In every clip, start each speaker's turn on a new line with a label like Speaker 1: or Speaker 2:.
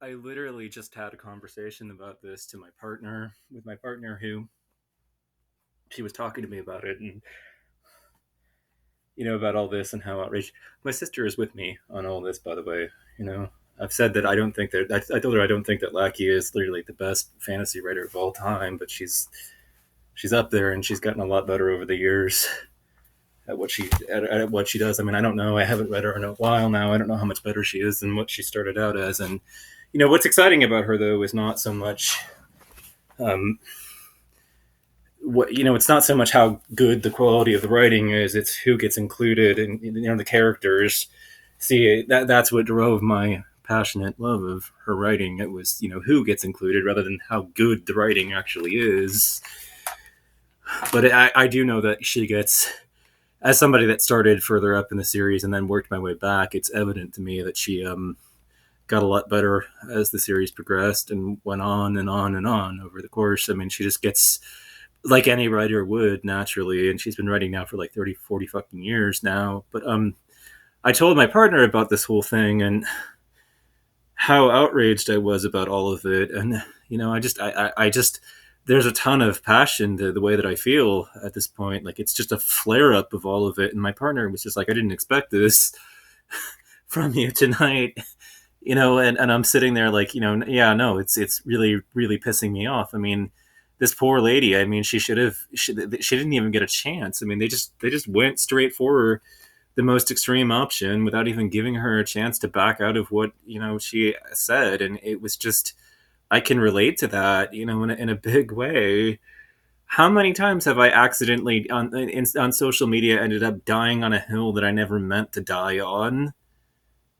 Speaker 1: I literally just had a conversation about this with my partner who she was talking to me about it and about all this and how outraged. My sister is with me on all this, by the way. You know, I've said that I don't think that I told her I don't think that Lackey is literally the best fantasy writer of all time, but she's up there and she's gotten a lot better over the years at what she does. I mean, I don't know. I haven't read her in a while now. I don't know how much better she is than what she started out as. And what's exciting about her though is not so much um, it's not so much how good the quality of the writing is, it's who gets included and the characters. See, that's what drove my passionate love of her writing. It was who gets included rather than how good the writing actually is. But I do know that she gets, as somebody that started further up in the series and then worked my way back, it's evident to me that she got a lot better as the series progressed and went on and on and on over the course. I mean, she just gets, like any writer would naturally, and she's been writing now for like 30, 40 fucking years now. But I told my partner about this whole thing and how outraged I was about all of it. And I just there's a ton of passion to the way that I feel at this point. Like, it's just a flare up of all of it. And my partner was just like, I didn't expect this from you tonight. And I'm sitting there like, yeah, no, it's really, really pissing me off. I mean, this poor lady, I mean, she didn't even get a chance. I mean, they just went straight for the most extreme option without even giving her a chance to back out of what, she said. And it was just, I can relate to that, in a big way. How many times have I accidentally on social media ended up dying on a hill that I never meant to die on?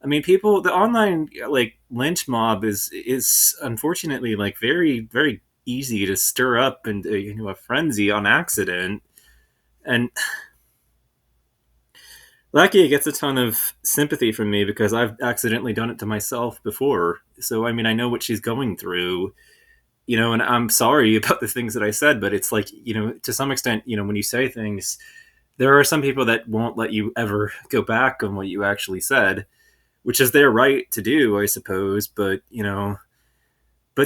Speaker 1: I mean, the online like lynch mob is unfortunately like very, very easy to stir up into a frenzy on accident. And Lucky gets a ton of sympathy from me because I've accidentally done it to myself before. So I mean, I know what she's going through. And I'm sorry about the things that I said, but it's like, to some extent, when you say things, there are some people that won't let you ever go back on what you actually said, which is their right to do, I suppose. But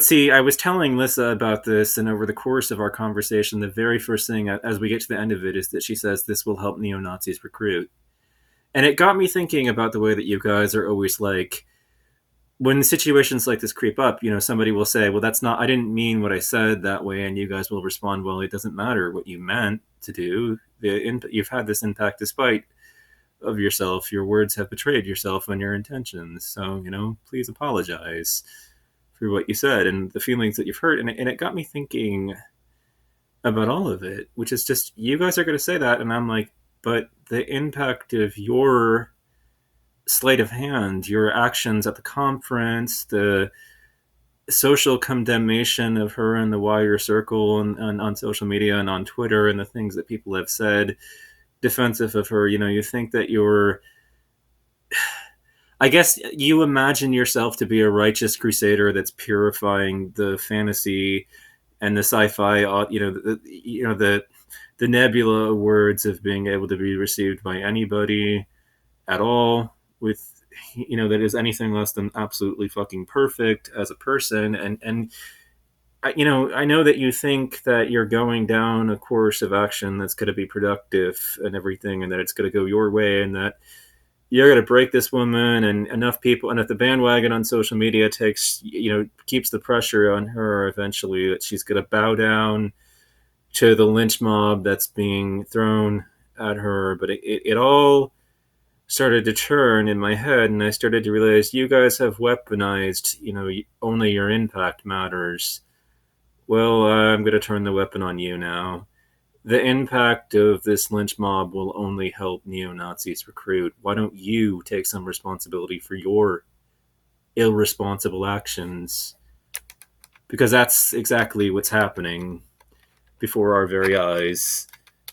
Speaker 1: see, I was telling Lissa about this, and over the course of our conversation, the very first thing as we get to the end of it is that she says this will help neo Nazis recruit. And it got me thinking about the way that you guys are always like, when situations like this creep up, somebody will say, well, that's not, I didn't mean what I said that way. And you guys will respond, well, it doesn't matter what you meant to do. You've had this impact despite of yourself. Your words have betrayed yourself and your intentions. So, please apologize for what you said and the feelings that you've hurt. And it got me thinking about all of it, which is just, you guys are going to say that. And I'm like, but the impact of your sleight of hand, your actions at the conference, the social condemnation of her in the wider circle and on social media and on Twitter, and the things that people have said defensive of her, you think that I guess you imagine yourself to be a righteous crusader that's purifying the fantasy and the sci-fi, the nebula words of being able to be received by anybody at all with that is anything less than absolutely fucking perfect as a person. And I know that you think that you're going down a course of action that's going to be productive and everything, and that it's going to go your way, and that you're going to break this woman and enough people, and if the bandwagon on social media keeps the pressure on her eventually, that she's going to bow down to the lynch mob that's being thrown at her. But it all started to turn in my head, and I started to realize you guys have weaponized, only your impact matters. Well, I'm going to turn the weapon on you now. The impact of this lynch mob will only help neo-Nazis recruit. Why don't you take some responsibility for your irresponsible actions? Because that's exactly what's happening before our very eyes.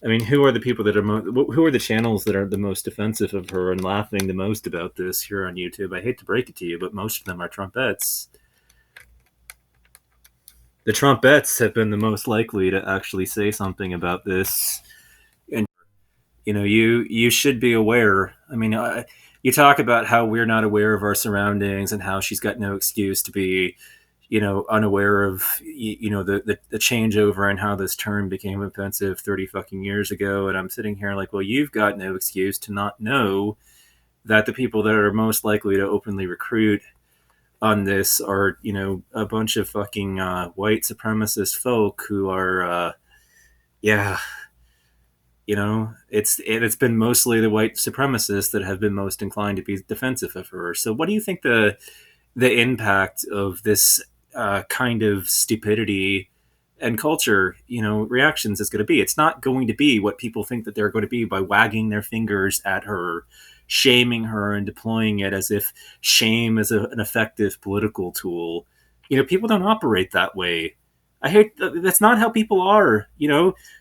Speaker 1: I mean, who are the people that are who are the channels that are the most defensive of her and laughing the most about this here on YouTube? I hate to break it to you, but most of them are Trumpettes. The Trumpettes have been the most likely to actually say something about this. And you should be aware. I mean, You talk about how we're not aware of our surroundings and how she's got no excuse to be, unaware of, the changeover and how this term became offensive 30 fucking years ago. And I'm sitting here like, well, you've got no excuse to not know that the people that are most likely to openly recruit on this are, a bunch of fucking white supremacist folk who are, yeah, it's been mostly the white supremacists that have been most inclined to be defensive of her. So, what do you think the impact of this kind of stupidity and culture, reactions is going to be? It's not going to be what people think that they're going to be by wagging their fingers at her, shaming her, and deploying it as if shame is an effective political tool. People don't operate that way. I hate that's not how people are.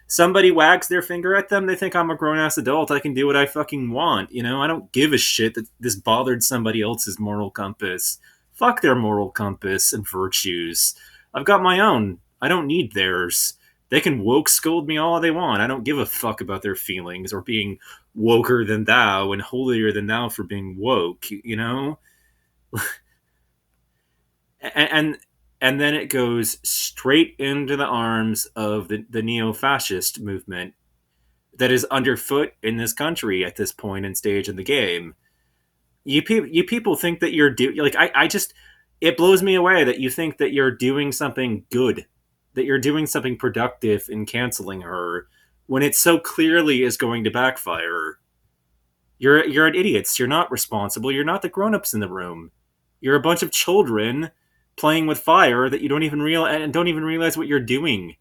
Speaker 1: Somebody wags their finger at them, they think I'm a grown ass adult. I can do what I fucking want. I don't give a shit that this bothered somebody else's moral compass. Fuck their moral compass and virtues. I've got my own. I don't need theirs. They can woke scold me all they want. I don't give a fuck about their feelings or being woker than thou and holier than thou for being woke. And and then it goes straight into the arms of the neo-fascist movement that is underfoot in this country at this point and stage in the game. You people think that you're doing, like, I just, it blows me away that you think that you're doing something good, that you're doing something productive in canceling her when it so clearly is going to backfire. You're idiots. You're not responsible. You're not the grown-ups in the room. You're a bunch of children playing with fire that you don't even realize what you're doing.